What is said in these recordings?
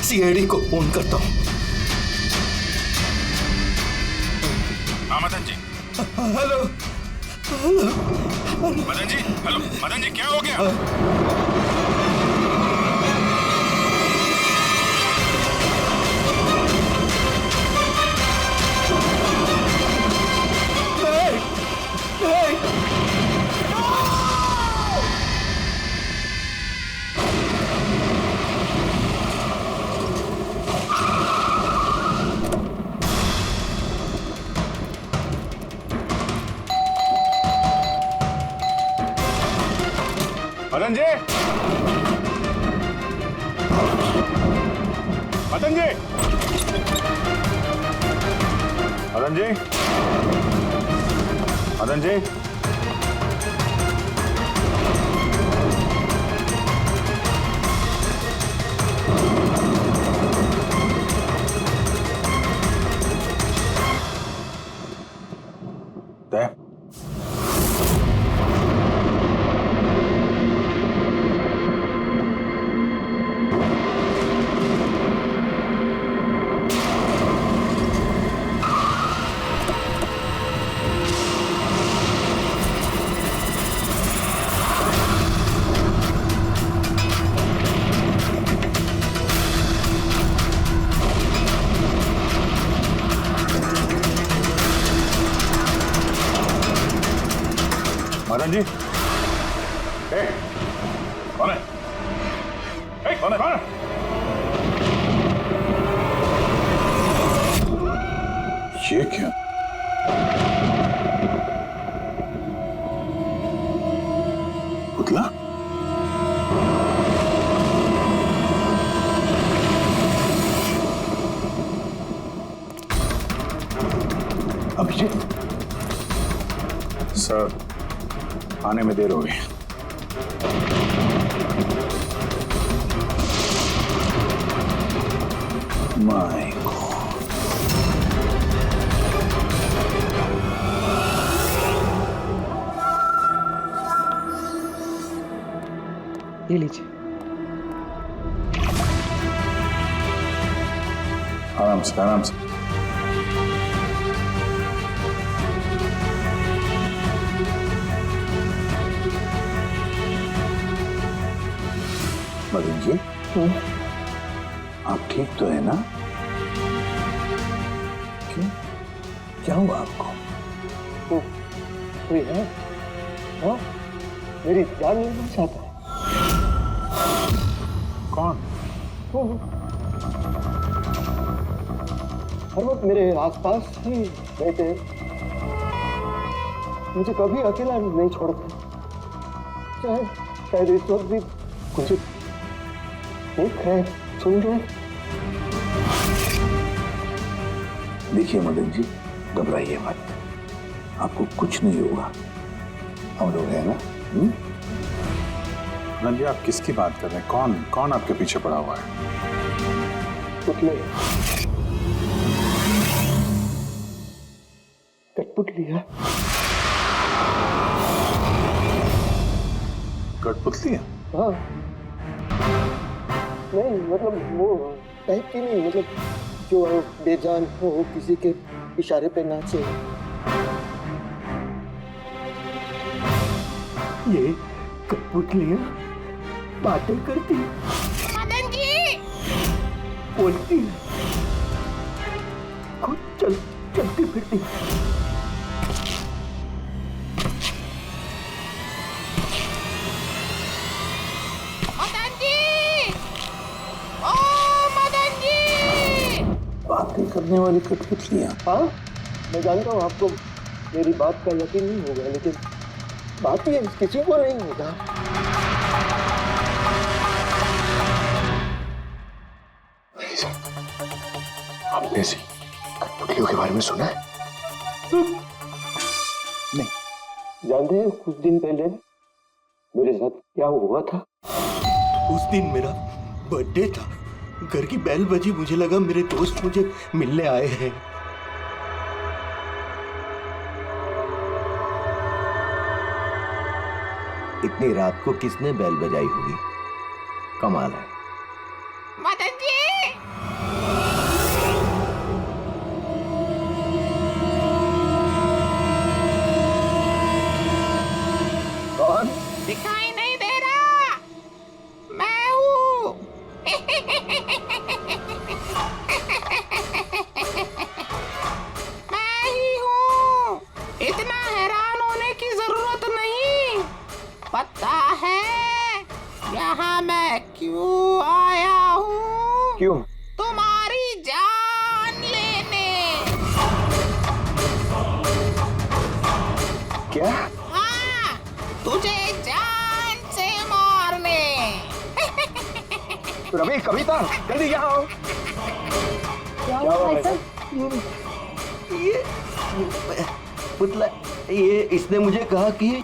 CID को phone करता हूँ। हाँ मदन जी। हेलो। मदन जी, हेलो मदन जी, क्या हो गया? मदन जी, मदन जी, मदन जी, मदन जी, मदन जी, कौन है? कौन है? कौन है? ये क्या? पुतला? अभिजीत सर, आने में देर हो गई। My God. ये लीजिए। आराम से, आराम से। मदन जी, आप ठीक तो है ना? क्यों? क्या हुआ आपको? कोई है? हाँ? मेरी जान लेना चाहता है। कौन? हर वक्त मेरे आसपास ही रहते हैं, मुझे कभी अकेला नहीं छोड़ते। चाहे शायद इस वक्त भी मुझे देख रहे, सुन रहे। देखिए मदन जी, घबराइए मत, आपको कुछ नहीं होगा, हम लोग हैं ना। मदन जी, आप किसकी बात कर रहे हैं? कौन कौन आपके पीछे पड़ा हुआ है? पुतले, कठपुतली है। कठपुतली है? हाँ, नहीं मतलब वो टाइप की नहीं, मतलब जो बेजान हो किसी के इशारे पे नाचे। ये कठपुतलियां बातें करती, मदन जी बोलती, खुद चलती फिरती। मदन जी, ओ मदन जी। बातें करने वाली कठपुतलियां। हाँ, मैं जानता हूँ आपको मेरी बात का यकीन नहीं होगा, लेकिन बात ये किसी को नहीं होगा। आपने सी कठपुतलियों के बारे में सुना है? नहीं। जानते हैं कुछ दिन पहले मेरे साथ क्या हुआ था? उस दिन मेरा बर्थडे था। घर की बेल बजी, मुझे लगा मेरे दोस्त मुझे मिलने आए हैं। इतनी रात को किसने बेल बजाई होगी? कमाल है। मदन जी, कौन? दिखाई नहीं दे रहा, मैं हूँ। मैं ही हूँ। इतना हैरान होने की जरूरत नहीं। पता है यहाँ मैं क्यों आया हूँ? क्यों? तुम्हारी जान लेने। क्या? हाँ, तुझे जान से मारने। रवि, कविता, जल्दी यहाँ आओ। क्या हुआ भाई साहब? ये पुतला, ये इसने मुझे कहा कि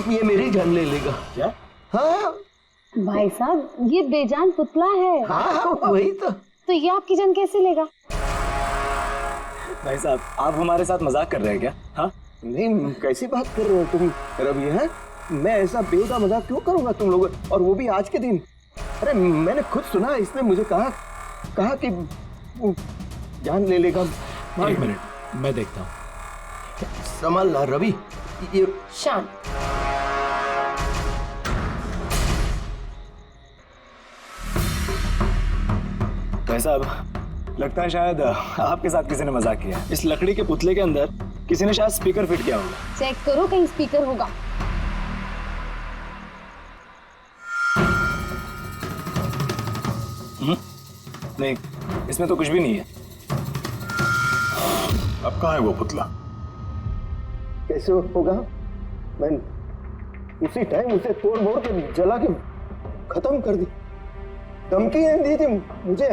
ये मेरी जान ले लेगा। क्या? हाँ भाई साहब, ये बेजान पुतला है। हाँ, वही तो ये आपकी जान कैसे लेगा? भाई साहब, आप हमारे साथ मजाक कर रहे हैं क्या? हाँ, नहीं, कैसी बात कर रहे हो तुम रवि? है मैं ऐसा बेहुदा मजाक क्यों करूंगा तुम लोग, और वो भी आज के दिन? अरे मैंने खुद सुना, इसने मुझे कहा कि वो जान ले लेगा। एक मिनट, मैं देखता हूँ। संभाल ला रवि। ये शांत। भाई साहब, लगता है शायद आपके साथ किसी ने मजाक किया। इस लकड़ी के पुतले के अंदर किसी ने शायद स्पीकर फिट किया होगा। चेक करो, कहीं स्पीकर होगा। नहीं, इसमें तो कुछ भी नहीं है। अब कहाँ है वो पुतला? कैसे होगा? मैं उसी टाइम उसे तोड़ मोड़ के जला के खत्म कर दी। धमकी दी थी मुझे,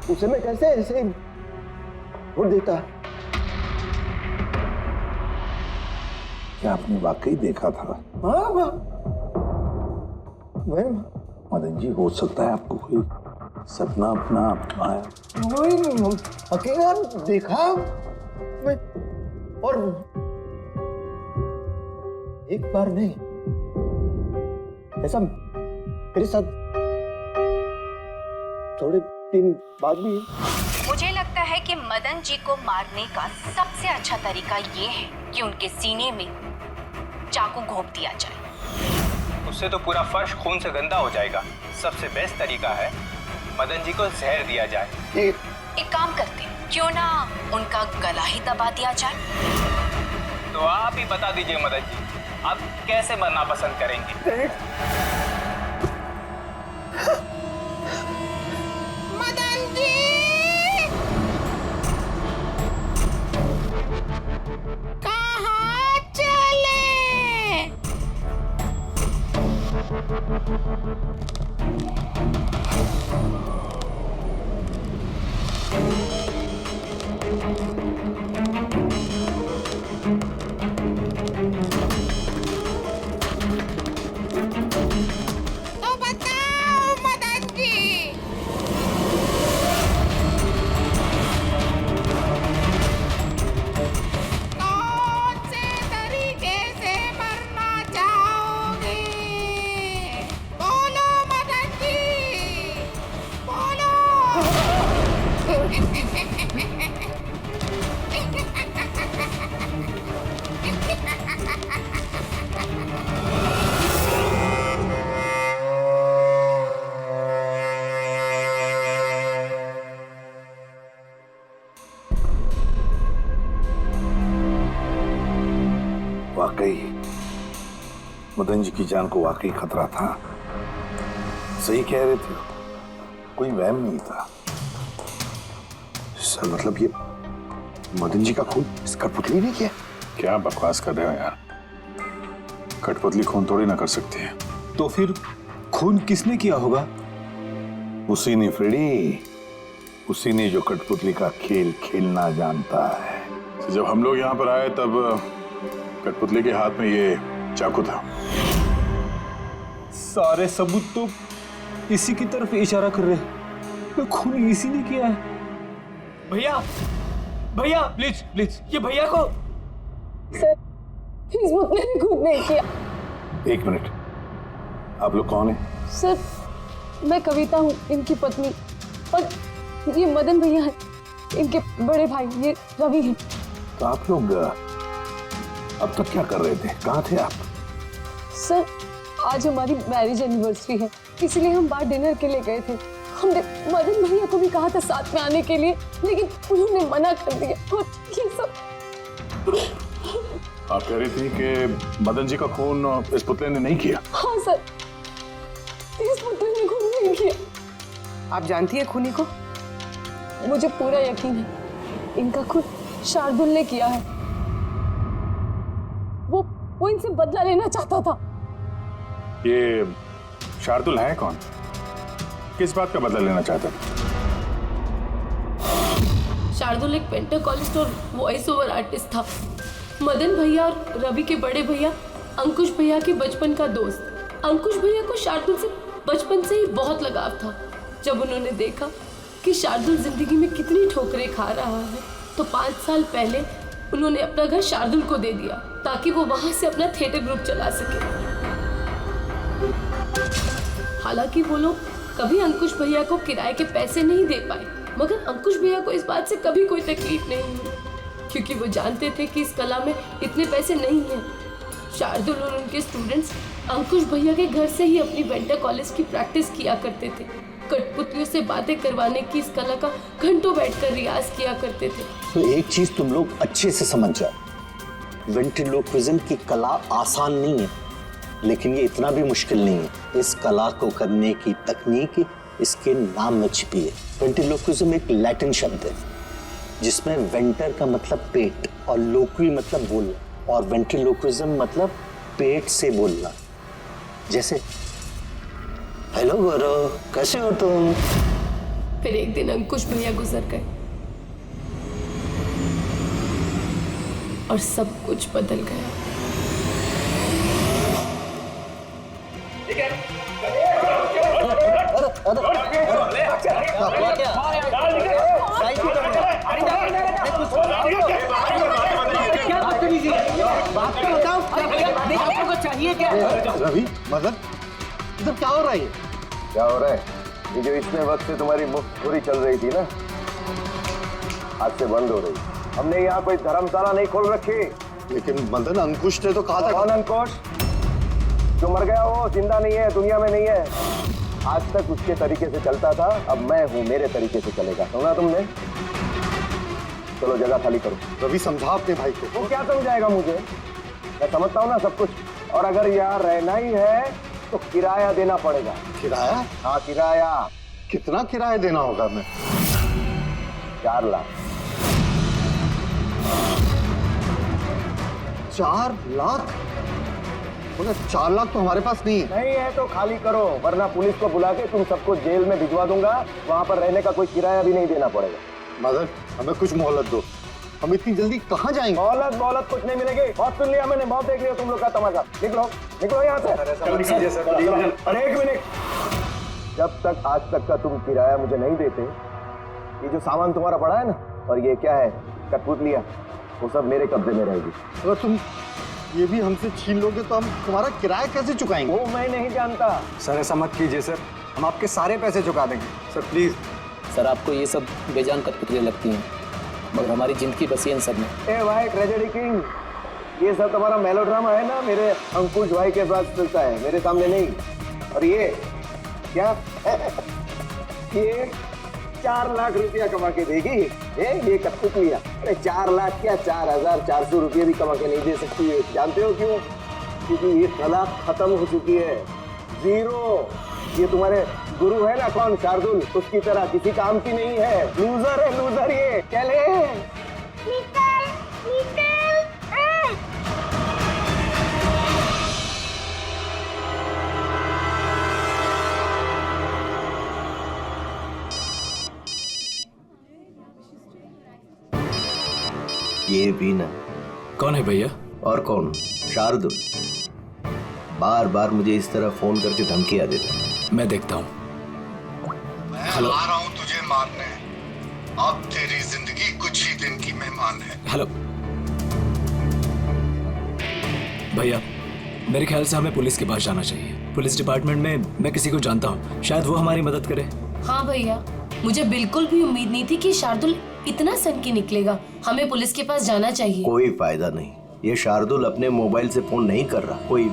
उसे मैं कैसे ऐसे छोड़ देता? क्या आपने वाकई देखा था? हाँ, मैं मदन जी, हो सकता है आपको कोई सपना अपना आया। वही अकेला देखा मैं, और एक बार नहीं, ऐसा मेरे साथ थोड़े दिन बाद भी। मुझे लगता है कि मदन जी को मारने का सबसे अच्छा तरीका ये है कि उनके सीने में चाकू घोंप दिया जाए। उससे तो पूरा फर्श खून से गंदा हो जाएगा। सबसे बेस्ट तरीका है मदन जी को जहर दिया जाए। एक काम करते हैं, क्यों ना उनका गला ही दबा दिया जाए? तो आप ही बता दीजिए मदन जी, आप कैसे मरना पसंद करेंगे? मदन जी, कहाँ चले? वाकई मदन जी की जान को वाकई खतरा था। सही कह रहे थे, कोई वहम नहीं था। सर मतलब ये मदन जी का खून इस कठपुतली ने किया? क्या बकवास कर रहे हो यार? कठपुतली खून थोड़ी ना कर सकती है। तो फिर खून किसने किया होगा? उसी ने फ्रेडी, उसी ने जो कठपुतली का खेल खेलना जानता है। तो जब हम लोग यहाँ पर आए तब कठपुतली के हाथ में ये चाकू था। सारे सबूत तो इसी की तरफ इशारा कर रहे हैं। खून इसी ने किया है। भैया भैया प्लीज प्लीज, ये भैया को। सर इस पुतले ने खुद नहीं किया। एक मिनट, आप लोग कौन हैं? सर मैं कविता हूँ, इनकी पत्नी, और ये मदन भैया है, इनके बड़े भाई, ये रवि है। तो आप लोग अब तक क्या कर रहे थे? कहाँ थे आप? सर आज हमारी मैरिज एनिवर्सरी है, इसलिए हम बाहर डिनर के लिए गए थे। हमने मदन भैया को भी कहा था साथ में आने के लिए, लेकिन उन्होंने मना कर दिया। और ये सब आप कह रही थी कि मदन जी का खून इस पुतले ने नहीं किया? हाँ सर, इस पुतले ने खून नहीं किया। आप जानती है खूनी को? मुझे पूरा यकीन है, इनका खून शार्दुल ने किया है। वो इनसे बदला लेना चाहता था। ये शार्दुल है कौन? किस बात का बदला लेना चाहता था? शार्दुल एक पेंटाकोलिस्ट और वॉइस ओवर आर्टिस्ट था। मदन भैया और रवि के बड़े भैया अंकुश भैया के बचपन का दोस्त। अंकुश भैया को शार्दुल से बचपन से ही बहुत लगाव था। जब उन्होंने देखा कि शार्दुल जिंदगी में कितनी ठोकरें खा रहा है, तो 5 साल पहले उन्होंने अपना घर शार्दुल को दे दिया ताकि वो वहां से अपना थिएटर ग्रुप चला सके। हालांकि वो लोग कभी अंकुश भैया को किराए के पैसे नहीं दे पाए, मगर अंकुश भैया को इस बात से कभी कोई तकलीफ नहीं हुई, क्योंकि वो जानते थे कि इस कला में इतने पैसे नहीं हैं। शार्दुल और उनके स्टूडेंट्स अंकुश भैया के घर से ही अपनी वेंटर कॉलेज की प्रैक्टिस किया करते थे। कठपुतलियों से बातें करवाने की इस कला का घंटों बैठकर रियाज किया करते थे। तो एक चीज तुम लोग अच्छे से समझ जाओ, वेंट्रिलोक्विज्म की कला आसान नहीं है, लेकिन ये इतना भी मुश्किल नहीं है। इस कला को करने की तकनीक इसके नाम में छिपी है। वेंट्रिलोक्विज्म एक लैटिन शब्द है जिसमें वेंटर का मतलब पेट और लोक्वी मतलब बोलना, और वेंट्रिलोक्विज्म मतलब पेट से बोलना। जैसे हेलो गौरव, कैसे हो तुम? फिर एक दिन अंकुश भैया गुजर गए और सब कुछ बदल गया। रवि, मदन, इधर क्या हो रहा है? क्या हो रहा है? ये जो इतने वक्त से तुम्हारी मुफ्तखोरी चल रही थी ना, आज से बंद हो रही। हमने यहाँ कोई धर्मशाला नहीं खोल रखी। लेकिन मदन, अंकुश ने तो कहा था। कौन अंकुश? जो मर गया वो जिंदा नहीं है, दुनिया में नहीं है। आज तक उसके तरीके से चलता था, अब मैं हूँ, मेरे तरीके से चलेगा। सुना तुमने? चलो जगह खाली करो। रवि समझा अपने भाई को। वो क्या समझाएगा मुझे? मैं समझता हूँ ना सब कुछ। और अगर यहाँ रहना ही है तो किराया देना पड़ेगा। किराया? हाँ किराया। कितना किराया देना होगा? मैं 4 लाख। 4 लाख? मगर 4 लाख तो हमारे पास नहीं है। नहीं है तो खाली करो, वरना पुलिस को बुला के तुम सबको जेल में भिजवा दूंगा। वहां पर रहने का कोई किराया भी नहीं देना पड़ेगा। मदन, हमें कुछ मोहलत दो, हम इतनी जल्दी कहाँ जाएंगे? मोहलत कुछ नहीं मिलेगी। बहुत सुन लिया मैंने, बहुत देख लिया तुम लोग का तमाशा। निकलो निकलो यहाँ से। अरे 1 मिनट, जब तक आज तक का तुम किराया मुझे नहीं देते, ये जो सामान तुम्हारा पड़ा है ना, और ये क्या है, कठपुतलियां, वो सब मेरे कब्जे में रहेगी। अगर तुम ये भी हमसे छीन लोगे तो हम तुम्हारा किराया कैसे चुकाएंगे? वो मैं नहीं जानता। सर ऐसा मत कीजिए सर, हम आपके सारे पैसे चुका देंगे। सर प्लीज सर आपको ये सब बेजान कठपुतलियाँ लगती हैं, मगर हमारी जिंदगी बसी है इन सब में। ए भाई ट्रेजेडी किंग, ये सब तुम्हारा मेलोड्रामा है ना, मेरे अंकुश भाई के पास चलता है, मेरे सामने नहीं। और ये क्या ये 4 लाख रुपया कमा के देगी ये कठपुतलियाँ? अरे 4 लाख क्या, 4,400 रुपये भी कमा के नहीं दे सकती है। जानते हो क्यों? क्योंकि ये कला खत्म हो चुकी है, जीरो। ये तुम्हारे गुरु है ना कौन, शार्दुल, उसकी तरह किसी काम की नहीं है, लूजर है लूजर ये। चले निकल निकल। ये बीना कौन है भैया? और कौन? शार्दुल। बार बार मुझे इस तरह फोन करके धमकियां देता है। मैं देखता हूँ। हेलो, आ रहा हूँ तुझे मारने। अब तेरी जिंदगी कुछ ही दिन की मेहमान है। हेलो भैया, मेरे ख्याल से हमें पुलिस के पास जाना चाहिए। पुलिस डिपार्टमेंट में मैं किसी को जानता हूँ, शायद वो हमारी मदद करे। हाँ भैया, मुझे बिल्कुल भी उम्मीद नहीं थी कि शार्दुल इतना सनकी निकलेगा। हमें पुलिस के पास जाना चाहिए। कोई फायदा नहीं, ये शार्दुल अपने मोबाइल से फोन नहीं कर रहा, कोई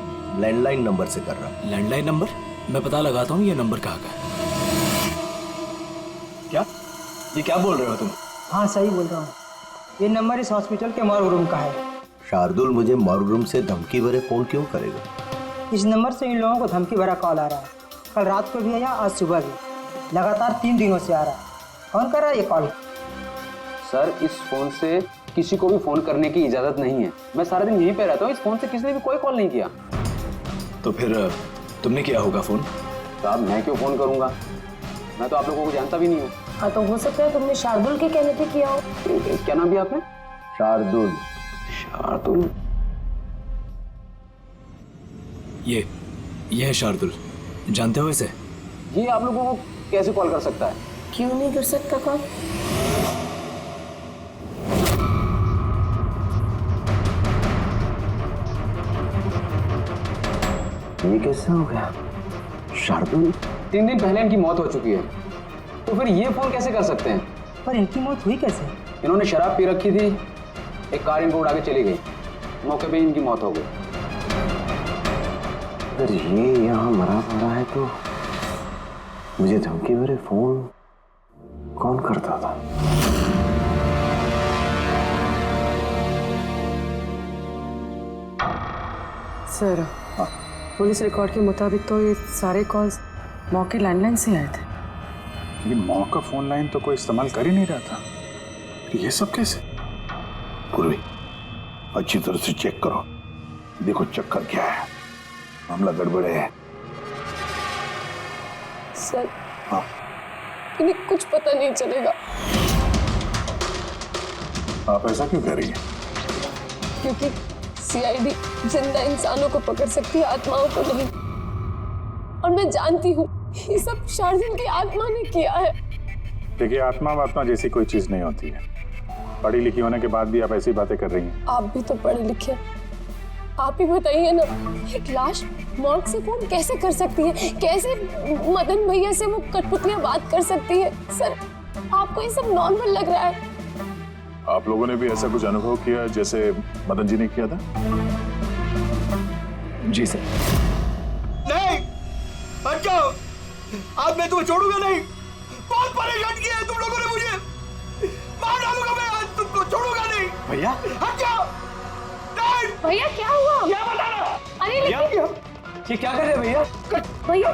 लैंडलाइन नंबर से कर रहा। Landline number? मैं पता लगाता हूँ ये नंबर कहाँ का है। क्या? ये क्या बोल रहे हो तुम? हाँ सही बोल रहा हूँ, ये नंबर इस हॉस्पिटल के मॉर्ग रूम का है। शार्दुल मुझे मॉर्ग रूम से धमकी भरे फोन क्यों करेगा? इस नंबर से इन लोगों को धमकी भरा कॉल आ रहा है। कल रात को भी आया, आज सुबह भी, लगातार 3 दिनों से आ रहा है। कौन कर रहा है ये कॉल? सर, इस फोन से किसी को भी फोन करने की इजाजत नहीं है। मैं सारा दिन यहीं पे रहता हूँ, इस फोन से किसी ने भी कोई कॉल नहीं किया। तो फिर तुमने किया होगा फोन? साहब मैं क्यों फोन करूंगा, मैं तो आप लोगों को जानता भी नहीं हूँ। हाँ तो हो सकता है तुमने शार्दुल के कहने पे किया हो। क्या नाम दिया आपने? शार्दुल। शार्दुल? ये है शार्दुल, जानते हो इसे? ये आप लोगों को कैसे कॉल कर सकता है? क्यों नहीं कर सकता कॉल? ये कैसे हो गया? शार्दुल 3 दिन पहले इनकी मौत हो चुकी है, तो फिर ये फोन कैसे कर सकते हैं? पर इनकी मौत हुई कैसे? इन्होंने शराब पी रखी थी, एक कार इनको उड़ा के चली गई, मौके पे इनकी मौत हो गई। अगर ये यहाँ मरा पड़ा है तो मुझे धमकी भरे फोन कौन करता था? सर, पुलिस रिकॉर्ड के मुताबिक तो ये सारे कॉल्स मौके लैंडलाइन से आए थे। लेकिन मौ का फोन लाइन तो कोई इस्तेमाल कर ही नहीं रहा था, ये सब कैसे? पूर्वी, अच्छी तरह से चेक करो, देखो चक्कर क्या है, मामला गड़बड़ है। सर, हाँ, इन्हें कुछ पता नहीं चलेगा। आप ऐसा क्यों कह रही हैं? क्योंकि सीआईडी जिंदा इंसानों को पकड़ सकती है, आत्माओं को नहीं। और मैं जानती हूँ ये सब शार्दुल की आत्मा ने किया है। देखिए, आत्मा जैसी कोई चीज नहीं होती है। पढ़ी लिखी होने के बाद भी आप ऐसी बातें कर रही हैं। आप भी तो पढ़े लिखे, आप ही बताइए ना, एक लाश मौत से फोन कैसे कर सकती है? कैसे मदन भैया से वो कठपुतलियां बात कर सकती है? सर, आपको ये सब नॉर्मल लग रहा है? आप लोगों ने भी ऐसा कुछ अनुभव किया जैसे मदन जी ने किया था? जी सर। नहीं, हट जाओ, आज मैं तुम्हें छोड़ूंगा नहीं। बहुत परेशान किया है तुम लोगों ने मुझे, मार डालूंगा मैं, आज तुमको छोड़ूंगा नहीं। भैया हट जाओ। नहीं भैया क्या हुआ? क्या बताना? अरे लेकिन ये क्या कर रहे हैं भैया? भैया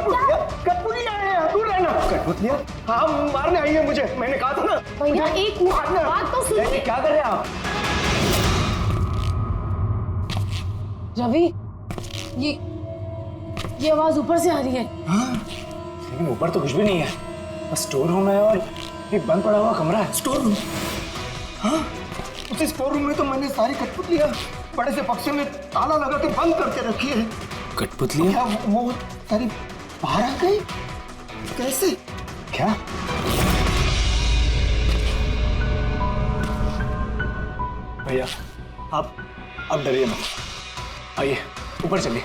कठपुतलियां आए हैं, दूर रहना। कठपुतलियां? हाँ, मारने आई है मुझे, मैंने कहा था ना। भैया एक बात तो सुनिए। क्या कर रहे हैं आप? रवि, ये आवाज ऊपर से आ रही है। हाँ, लेकिन ऊपर तो कुछ भी नहीं है, बस स्टोर रूम है और एक बंद पड़ा हुआ कमरा है। Store room? हाँ, उसी स्टोर रूम में तो मैंने सारी कठपुतलियां बड़े से बक्से में ताला लगा के बंद करके रखी है। कठपुतलियां? क्या वो सारी बाहर आ गई? कैसे? क्या? भैया आप डरिए मत, आइए ऊपर चलिए।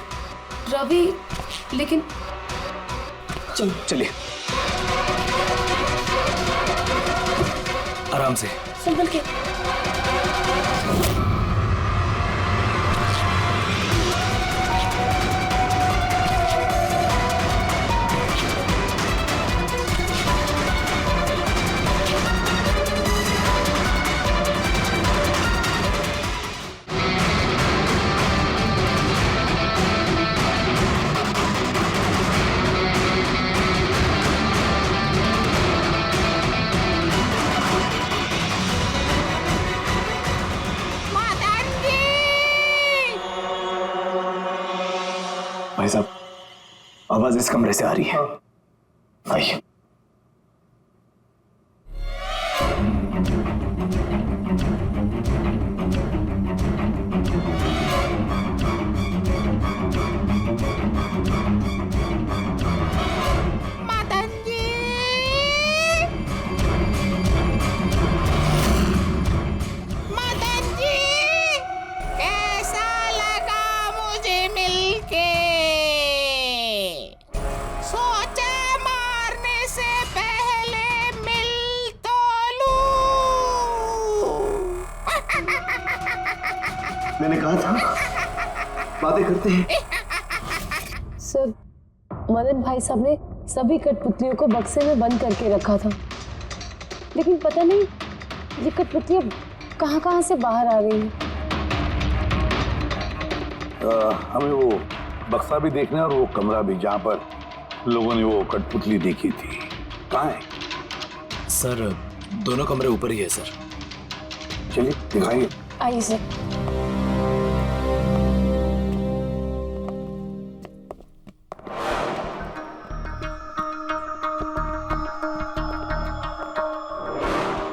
रवि, लेकिन चलिए। आराम से। संभल के। भाई साहब, आवाज इस कमरे से आ रही है। आइए। मैंने कहा था बातें करते हैं। सर, मदन भाई साहब ने सभी कठपुतलियों को बक्से में बंद करके रखा था, लेकिन पता नहीं ये कठपुतलियां कहां से बाहर आ रही हैं। हमें वो बक्सा भी देखना है और वो कमरा भी जहाँ पर लोगों ने वो कठपुतली देखी थी। कहाँ है? सर, दोनों कमरे ऊपर ही है सर। चलिए दिखाइए। आइए सर।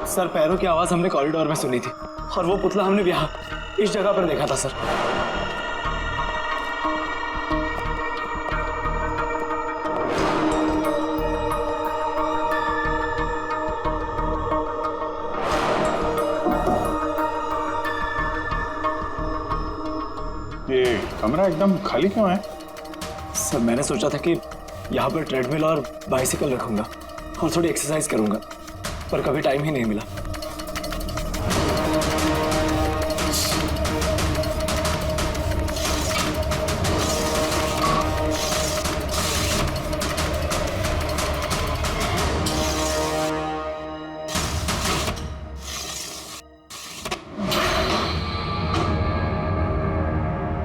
सर, पैरों की आवाज हमने कॉरिडोर में सुनी थी और वो पुतला हमने भी यहाँ इस जगह पर देखा था सर। ये कमरा एकदम खाली क्यों है? सर, मैंने सोचा था कि यहाँ पर ट्रेडमिल और बाइसिकल रखूंगा और थोड़ी एक्सरसाइज करूंगा, पर कभी टाइम ही नहीं मिला।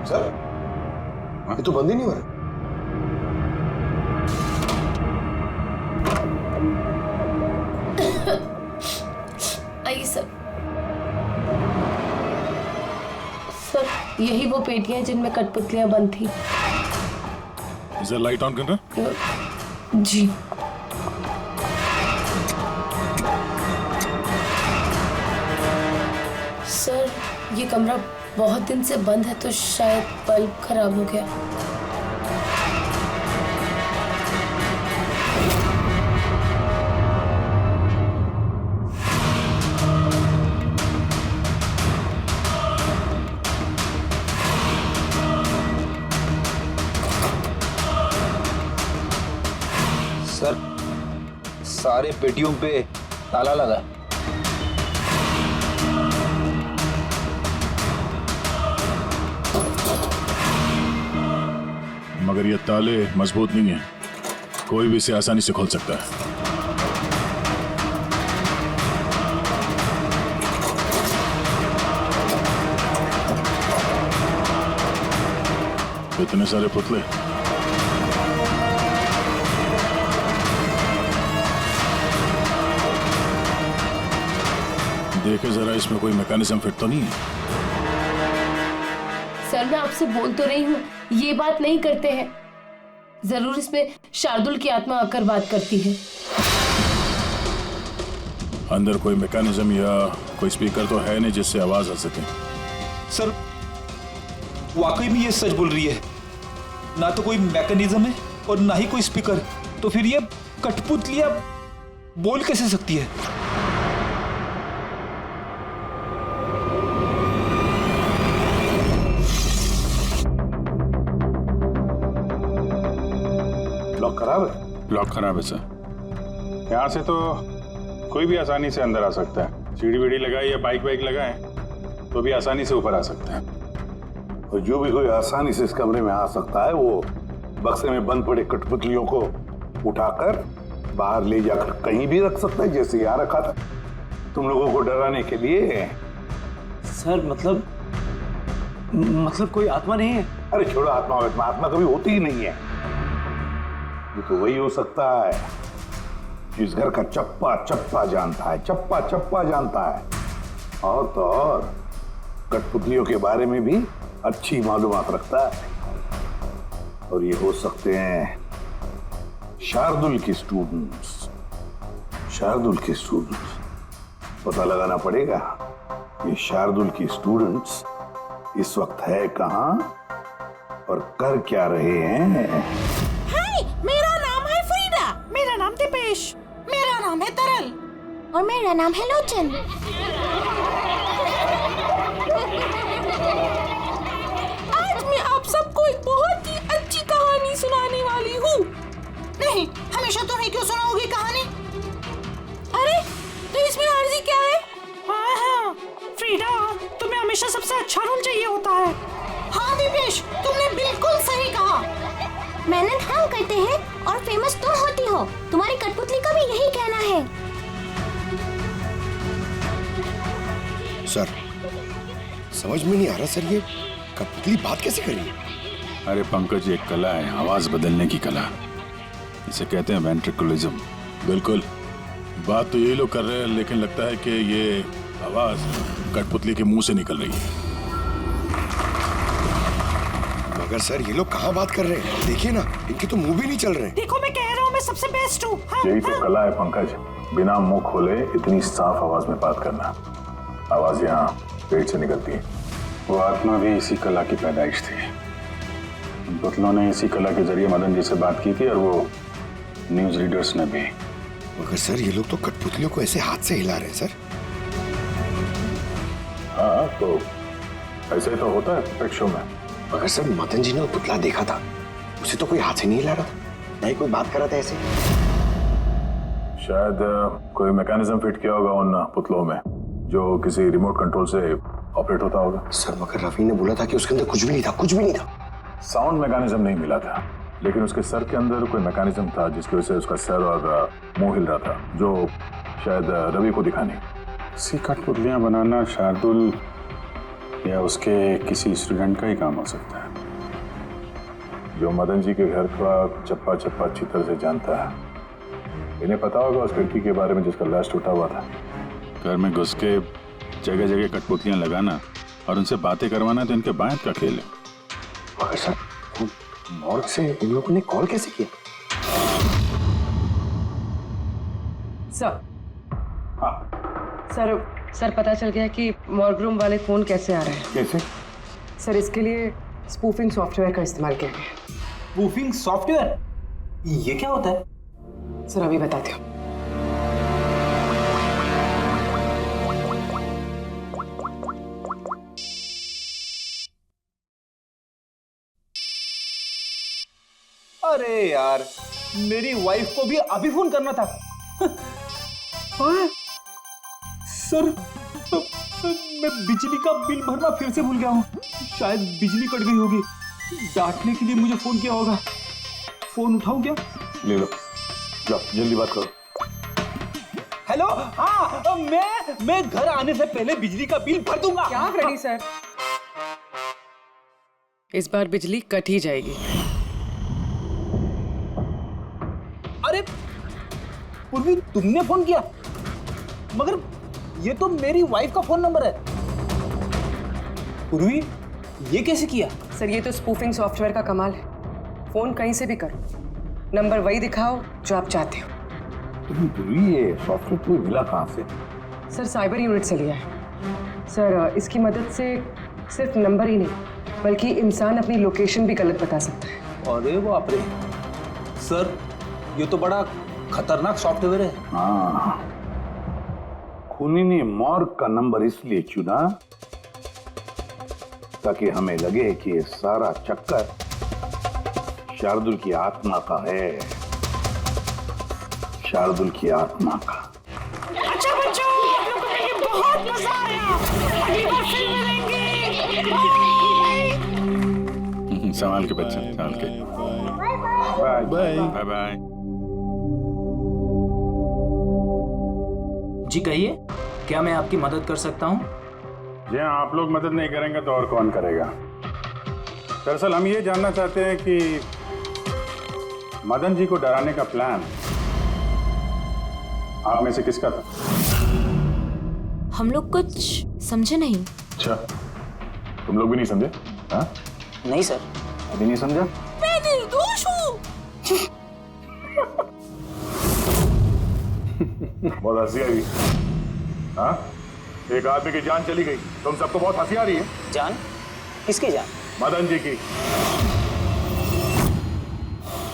सर, ये तो बंद ही नहीं हो रहा। आइए सर। सर, यही वो पेटियां हैं जिनमें कठपुतलियां बंद थी। इधर लाइट ऑन करना। जी। सर, ये कमरा बहुत दिन से बंद है, तो शायद बल्ब खराब हो गया। सर, सारे पेटियों पे ताला लगा है। मगर ये ताले मजबूत नहीं है, कोई भी इसे आसानी से खोल सकता है। इतने सारे पुतले, देखे जरा, इसमें कोई मैकेनिज्म फिट तो नहीं है। सर, मैं आपसे बोल तो रही हूँ, ये बात नहीं करते हैं। जरूर इसमें शार्दुल की आत्मा आकर बात करती है। अंदर कोई मैकेनिज्म या कोई स्पीकर तो है नहीं जिससे आवाज आ सके। सर, वाकई में ये सच बोल रही है। ना तो कोई मैकेनिज्म है और ना ही कोई स्पीकर, तो फिर ये कठपुतलियां बोल कैसे सकती है? लॉक खराब है। लॉक खराब है सर। यहाँ से तो कोई भी आसानी से अंदर आ सकता है। सीढ़ी वीढ़ी लगाए या बाइक वाइक लगाए तो भी आसानी से ऊपर आ सकते हैं। और जो भी कोई आसानी से इस कमरे में आ सकता है वो बक्से में बंद पड़े कठपुतलियों को उठाकर बाहर ले जाकर कहीं भी रख सकता है, जैसे यहाँ रखा था तुम लोगों को डराने के लिए। सर मतलब कोई आत्मा नहीं है? अरे छोड़ो आत्मा, आत्मा कभी होती ही नहीं है। ये तो वही हो सकता है जिस घर का चप्पा चप्पा जानता है, चप्पा चप्पा जानता है। और तो और कठपुतलियों के बारे में भी अच्छी मालूमात रखता है। और ये हो सकते हैं शार्दुल के स्टूडेंट्स। शार्दुल के स्टूडेंट्स पता लगाना पड़ेगा ये शार्दुल के स्टूडेंट्स इस वक्त है कहां और कर क्या रहे हैं। हाय, मेरा नाम है फ्रीडा। मेरा नाम दीपेश। मेरा नाम है तरल। और मेरा नाम है लोचन। आज मैं आप सबको एक बहुत ही अच्छी कहानी सुनाने वाली हूँ। नहीं, हमेशा तुम ही क्यों सुनाओगी कहानी? अरे, तो इसमें अर्जी क्या है? हाँ, फ्रीडा, तुम्हें हमेशा सबसे अच्छा रोल चाहिए होता है। हाँ दीपेश, तुमने बिल्कुल सही कहा। मेहनत हम करते हैं और फेमस तुम होती हो। तुम्हारी कठपुतली का भी यही कहना है। सर, समझ में नहीं आ रहा सर, ये कठपुतली बात कैसे करी? अरे पंकज, एक कला है आवाज बदलने की कला। इसे कहते हैं वेंट्रिकुलिज्म। बिल्कुल, बात तो यही लोग कर रहे हैं, लेकिन लगता है कि ये आवाज कठपुतली के मुंह से निकल रही है। मगर सर, ये लोग कहाँ बात कर रहे हैं? देखिए ना, इनके तो मुंह भी नहीं चल रहे। देखो, मैं कह रहा हूँ मैं सबसे बेस्ट हूँ। यही तो कला है पंकज, बिना मुंह खोले इतनी साफ आवाज में बात करना। आवाज यहाँ पेट से निकलती है। वो आत्मा भी इसी कला की पैदाइश थी। उन पुतलों ने इसी कला के जरिए मदन जी से बात की थी और वो न्यूज रीडर्स ने भी। मगर सर, ये लोग तो कठपुतलियों को ऐसे हाथ से हिला रहे हैं सर। हाँ, तो ऐसे तो होता है परफेक्ट शो में। मगर सर, मदन जी ने वो पुतला देखा था, उसे तो कोई हाथ से नहीं हिला रहा था, नहीं कोई बात कर रहा था ऐसे। शायद कोई मैकेनिज्म फिट किया होगा उन पुतलों में जो किसी रिमोट कंट्रोल से ऑपरेट होता होगा। सर, मगर रवि ने बोला था कि उसके अंदर कुछ भी नहीं था, कुछ भी नहीं था। साउंड मैकेनिज्म नहीं मिला था, लेकिन उसके सर के अंदर कोई मैकेनिज्म था जिसकी वजह से उसका सर और मुंह हिल रहा था, जो शायद रवि को दिखानी। सी कठपुतलियां बनाना शार्दुल या उसके किसी स्टूडेंट का ही काम हो सकता है, जो मदन जी के घर का चप्पा चप्पा अच्छी तरह से जानता है। इन्हें पता होगा उस खिड़की के बारे में जिसका ग्लास टूटा हुआ था। घर में घुस के जगह जगह कठपुतलियां लगाना और उनसे बातें करवाना तो इनके बायत का खेल है। मगर सर, मॉर्ग से इन लोगों ने कॉल कैसे किया? सर, सर पता चल गया कि मॉर्ग रूम वाले फोन कैसे आ रहे हैं। कैसे? सर, इसके लिए स्पूफिंग सॉफ्टवेयर का इस्तेमाल किया गया। Spoofing software? ये क्या होता है? सर, अभी बताती हूँ। अरे यार, मेरी वाइफ को भी अभी फोन करना था। हाँ? सर, मैं बिजली का बिल भरना फिर से भूल गया हूँ। शायद बिजली कट गई होगी। डांटने के लिए मुझे फोन किया होगा। फोन उठाऊं क्या? ले लो, जाओ जल्दी बात करो। हेलो, हाँ, मैं घर आने से पहले बिजली का बिल भर दूंगा। क्या फ्रेडी सर, इस बार बिजली कट ही जाएगी। अरे पूर्वी, तुमने फोन किया? मगर ये तो मेरी वाइफ का फोन नंबर है। पूर्वी, ये कैसे किया? सर, ये तो स्पूफिंग सॉफ्टवेयर का कमाल है। फोन कहीं से भी करो, नंबर वही दिखाओ जो आप चाहते हो। ये सॉफ्टवेयर तुम्हें मिला कहाँ से? सर, साइबर यूनिट से लिया है। सर, इसकी मदद से सिर्फ नंबर ही नहीं बल्कि इंसान अपनी लोकेशन भी गलत बता सकता है। अरे बाप रे, सर ये तो बड़ा खतरनाक सॉफ्टवेयर है। हाँ, खूनी ने मॉर्ग का नंबर इसलिए चुना ताकि हमें लगे कि ये सारा चक्कर शार्दुल की आत्मा का है। शार्दुल की आत्मा का। अच्छा बच्चों, आप लोगों को मेरी बहुत मजा आया, अगली बार फिर मिलेंगे। संभाल के बच्चे, संभाल के। Bye bye bye bye. जी कहिए, क्या मैं आपकी मदद कर सकता हूँ? जी हाँ, आप लोग मदद नहीं करेंगे तो और कौन करेगा। दरअसल हम ये जानना चाहते हैं कि मदन जी को डराने का प्लान आप में से किसका था? हम लोग कुछ समझे नहीं। अच्छा, तुम लोग भी नहीं समझे? हाँ? नहीं सर, अभी नहीं समझा? मैं निर्दोष हूँ। बहुत हंसी आ रही। हाँ? एक आदमी की जान चली गई, तुम सबको बहुत हंसी आ रही है। जान? किसकी जान? मदन जी की।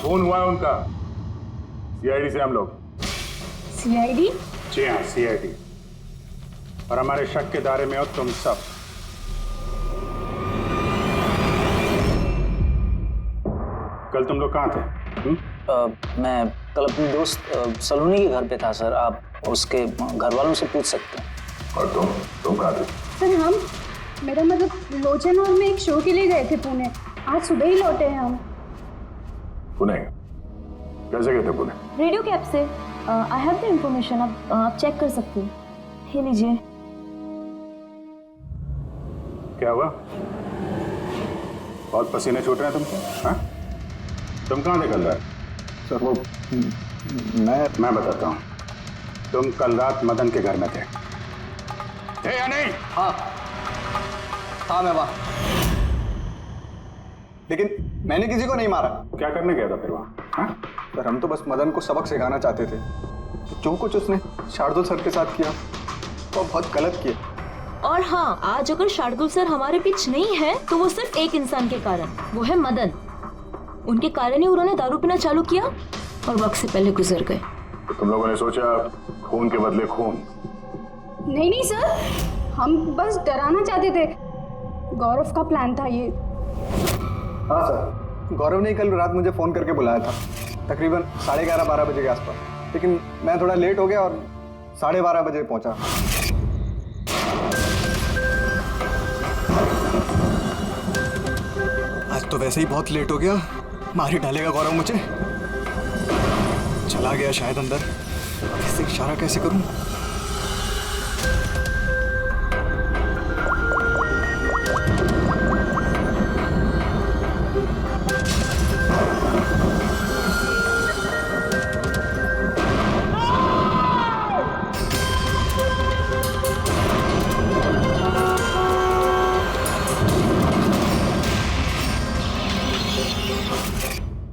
खून हुआ है उनका सीआईडी से हम लोग। सीआईडी? जी हाँ, सीआईडी। और हमारे शक के दायरे में हो तुम सब। कल तुम लोग कहाँ थे? मैं कल अपने दोस्त सलोनी के घर पे था सर। आप उसके घर वालों से पूछ सकते हैं। और तुम कहाँ थे? सर हम, मेरा मतलब लोचन और मैं एक शो के लिए गए थे पुणे। आज सुबह ही लौटे हैं हम। पुणे? कैसे गए थे पुणे? रेडियो कैब से। आई हैव द इंफॉर्मेशन, आप चेक कर सकते हैं। ये लीजिए। क्या हुआ? बहुत पसीने छूट रहे हैं तुमको? हाँ? तुम कहाँ थे कल रात? सर वो मैं बताता हूँ। तुम कल रात मदन के घर में थे या नहीं? हाँ मैं वहाँ, लेकिन मैंने किसी को नहीं मारा। क्या करने गया था फिर वहाँ? हाँ? सर हम तो बस मदन को सबक सिखाना चाहते थे। जो कुछ उसने शार्दुल सर के साथ किया वो बहुत गलत किया। और हाँ, आज अगर शार्दुल सर हमारे बीच नहीं है तो वो सिर्फ एक इंसान के कारण, वो है मदन। उनके कारण ही उन्होंने दारू पीना चालू किया और वक्त से पहले गुजर गए। तो तुम लोगों ने सोचा खून के बदले खून? नहीं सर, हम बस डराना चाहते थे। गौरव का प्लान था ये। हाँ सर, गौरव ने कल रात मुझे फोन करके बुलाया था, तकरीबन 11:30-12 बजे के आसपास। लेकिन मैं थोड़ा लेट हो गया और 12:30 बजे पहुंचा। आज तो वैसे ही बहुत लेट हो गया, मार ही डालेगा गौरव मुझे। चला गया शायद अंदर, इससे इशारा कैसे करूं?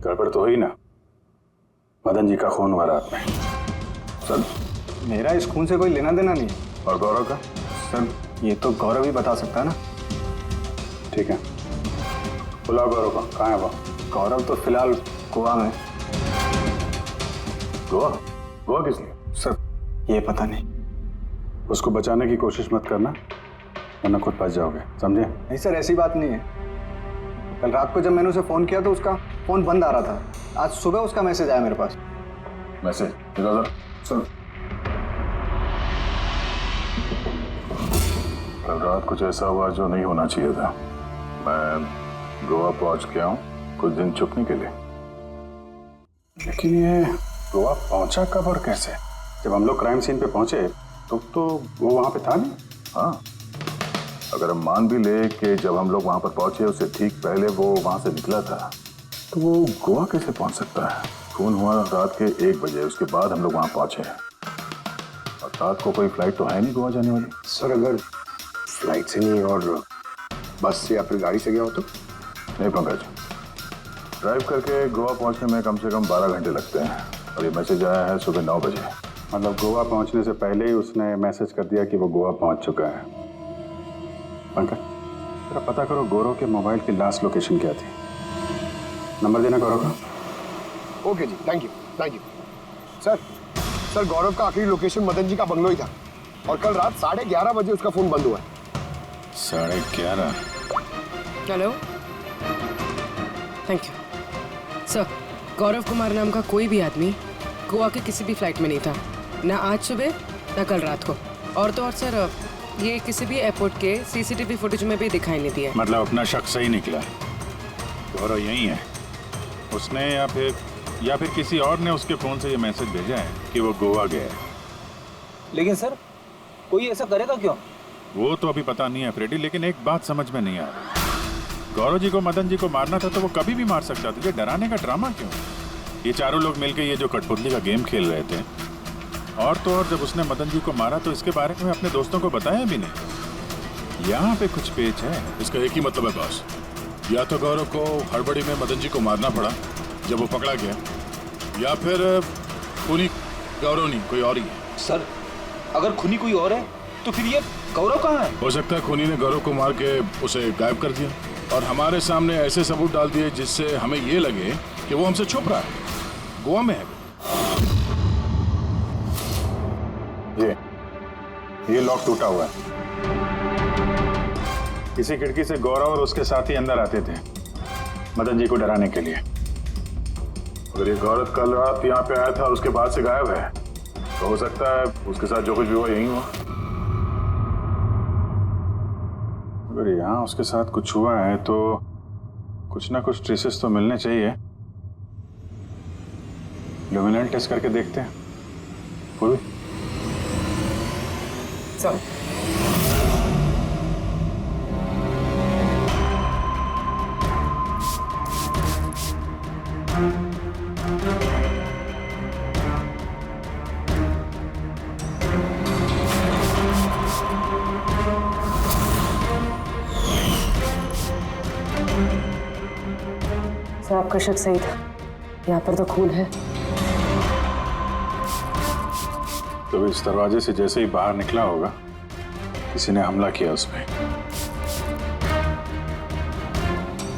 गड़बड़ तो हुई ना? मदन जी का खून हुआ रात में। सर मेरा इस खून से कोई लेना देना नहीं है। और गौरव का? सर ये तो गौरव ही बता सकता है ना। ठीक है, बुलाओ गौरव को। कहाँ है वो? गौरव तो फिलहाल गोवा में। गोवा? गोवा किस लिए? सर ये पता नहीं। उसको बचाने की कोशिश मत करना, वरना खुद फंस जाओगे, समझे? नहीं सर, ऐसी बात नहीं है। कल रात को जब मैंने उसे फोन किया तो उसका फोन बंद आ रहा था। आज सुबह उसका मैसेज आया मेरे पास। मैसेज? सर कल रात कुछ ऐसा हुआ जो नहीं होना चाहिए था। मैं गोवा पहुंच गया हूँ कुछ दिन छुपने के लिए। लेकिन ये गोवा पहुंचा कब और कैसे? जब हम लोग क्राइम सीन पे पहुंचे तो वो वहां पे था नहीं। हाँ, अगर हम मान भी ले कि जब हम लोग वहां पर पहुंचे उससे ठीक पहले वो वहां से निकला था, तो वो गोवा कैसे पहुंच सकता है? खून हुआ रात के 1 बजे, उसके बाद हम लोग वहां पहुंचे हैं और रात को कोई फ्लाइट तो है नहीं गोवा जाने वाली। सर अगर फ्लाइट से नहीं और बस से या फिर गाड़ी से गया हो तो? नहीं पंकज, ड्राइव करके गोवा पहुंचने में कम से कम 12 घंटे लगते हैं और ये मैसेज आया है सुबह 9 बजे। मतलब गोवा पहुंचने से पहले ही उसने मैसेज कर दिया कि वो गोवा पहुंच चुका है। पंकज जरा पता करो गौरव के मोबाइल की लास्ट लोकेशन क्या थी। नंबर देना गौरव का। ओके जी, थैंक यू। सर गौरव का आखिरी लोकेशन मदन जी का बंगलो ही था और कल रात 11:30 बजे उसका फोन बंद हुआ है। 11:30? Hello, thank you sir. Gaurav Kumar नाम का कोई भी आदमी गोवा के किसी भी फ्लाइट में नहीं था, ना आज सुबह ना कल रात को। और तो और सर, ये किसी भी एयरपोर्ट के सीसीटीवी फुटेज में भी दिखाई नहीं दिया। मतलब अपना शक सही निकला, गौरव यही है। उसने या फिर किसी और ने उसके फोन से ये मैसेज भेजा है कि वो गोवा गया है। लेकिन सर, कोई ऐसा करेगा क्यों? वो तो अभी पता नहीं है फ्रेडी, लेकिन एक बात समझ में नहीं आ रही, गौरव जी को मदन जी को मारना था तो वो कभी भी मार सकता था। ये डराने का ड्रामा क्यों? ये चारों लोग मिलकर ये जो कठपुतली का गेम खेल रहे थे, और तो और जब उसने मदन जी को मारा तो इसके बारे में अपने दोस्तों को बताया भी नहीं। यहाँ पे कुछ पेच है। इसका एक ही मतलब है बॉस, या तो गौरव को हड़बड़ी में मदन जी को मारना पड़ा जब वो पकड़ा गया, या फिर खूनी गौरव नहीं कोई और ही है। सर, अगर खूनी कोई और है तो फिर ये गौरव कहाँ है? हो सकता है खूनी ने गौरव को मार के उसे गायब कर दिया और हमारे सामने ऐसे सबूत डाल दिए जिससे हमें ये लगे कि वो हमसे छुप रहा है, गोवा में है। ये लॉक टूटा हुआ है। इसी खिड़की से गौरव और उसके साथी अंदर आते थे मदन जी को डराने के लिए। अगर ये गौरव कल रात यहाँ पे आया था उसके बाद से गायब है तो हो सकता है उसके साथ जो कुछ भी हुआ यही हुआ। अगर यहाँ उसके साथ कुछ हुआ है तो कुछ ना कुछ ट्रेसेस तो मिलने चाहिए। लुमिनल टेस्ट करके देखते हैं। पूरी सर, आपका शक सही था, यहाँ पर तो खून है। तो इस दरवाजे से जैसे ही बाहर निकला होगा किसी ने हमला किया उस पे।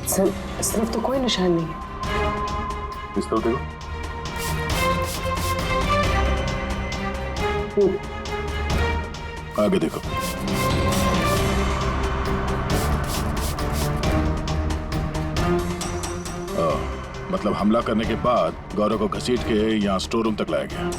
सर, इस तरफ तो कोई निशान नहीं है। इस तरफ देखो। आगे देखो। मतलब हमला करने के बाद गौरव को घसीट के यहाँ स्टोर रूम तक लाया गया।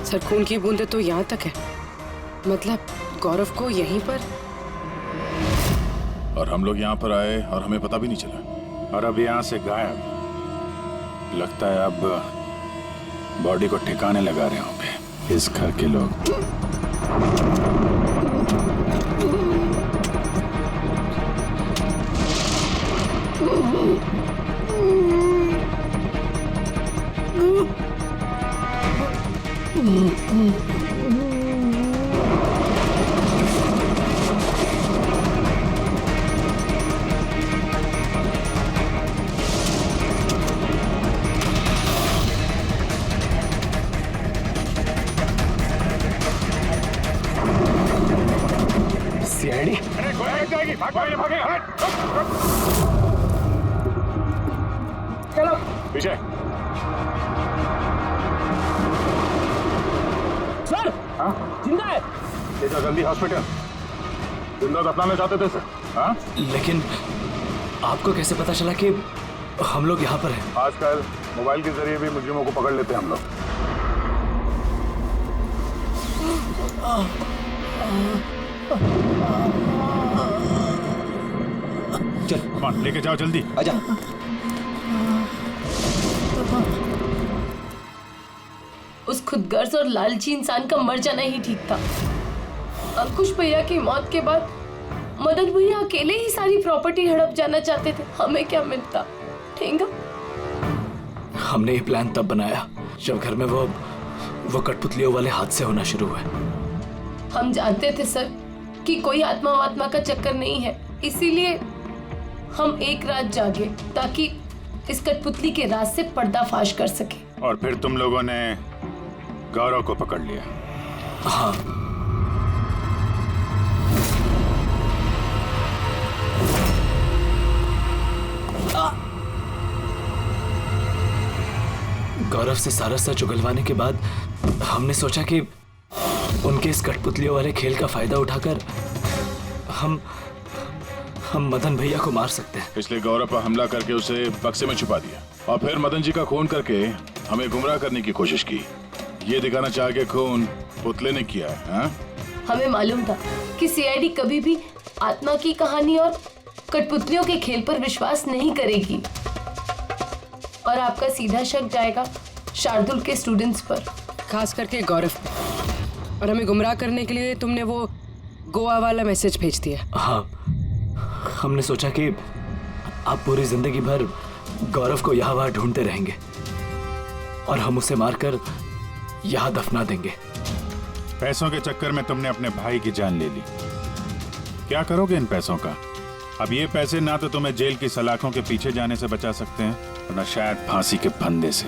सर, खून की बूंदें तो यहाँ तक है, मतलब गौरव को यहीं पर। और हम लोग यहाँ पर आए और हमें पता भी नहीं चला। और अब यहाँ से गायब। लगता है अब बॉडी को ठिकाने लगा रहे होंगे इस घर के लोग। सीआईडी? अरे गोया जाएगी, भागेगा। चलो पीछे। सर, जिंदा है। ले जाओ जल्दी हॉस्पिटल। जिंदा दफनाना चाहते थे सर। हाँ? लेकिन आपको कैसे पता चला कि हम लोग यहाँ पर हैं? आजकल मोबाइल के जरिए भी मुजरिमों को पकड़ लेते हैं हम लोग। चल, कौन लेके जाओ जल्दी। आजा। उस खुदगर्ज और लालची इंसान का मर जाना ही ठीक था। अंकुश भैया की मौत के बाद मदन भैया अकेले ही सारी प्रॉपर्टी हड़प जाना चाहते थे। हमें क्या मिलता? ठेंगा। हमने ये प्लान तब बनाया जब घर में वो कठपुतलियों वाले हादसे होना शुरू हुए। हम जानते थे सर कि कोई आत्मा वात्मा का चक्कर नहीं है, इसीलिए हम एक रात जागे ताकि इस कठपुतली के राज से पर्दाफाश कर सके। और फिर तुम लोगों ने गौरव को पकड़ लिया। हाँ। गौरव से सारा सच उगलवाने के बाद हमने सोचा कि उनके इस कठपुतलियों वाले खेल का फायदा उठाकर हम मदन भैया को मार सकते हैं। इसलिए गौरव पर हमला करके उसे बक्से में छुपा दिया और फिर मदन जी का खून करके हमें गुमराह करने की कोशिश की। ये दिखाना चाह के खून पुतले ने किया है। हाँ? हमें मालूम था कि सीआईडी कभी भी आत्मा की कहानी और कठपुतलियों के खेल पर विश्वास नहीं करेगी और आपका सीधा शक जाएगा शार्दुल के स्टूडेंट्स पर, खास करके गौरव पे। और हमें गुमराह करने के लिए तुमने वो गोवा वाला मैसेज भेज दिया। हाँ, हमने सोचा कि आप पूरी जिंदगी भर गौरव को यहाँ वहाँ ढूंढते रहेंगे और हम उसे मारकर यहाँ दफना देंगे। पैसों के चक्कर में तुमने अपने भाई की जान ले ली। क्या करोगे इन पैसों का? अब ये पैसे ना तो तुम्हें जेल की सलाखों के पीछे जाने से बचा सकते हैं और ना शायद फांसी के फंदे से।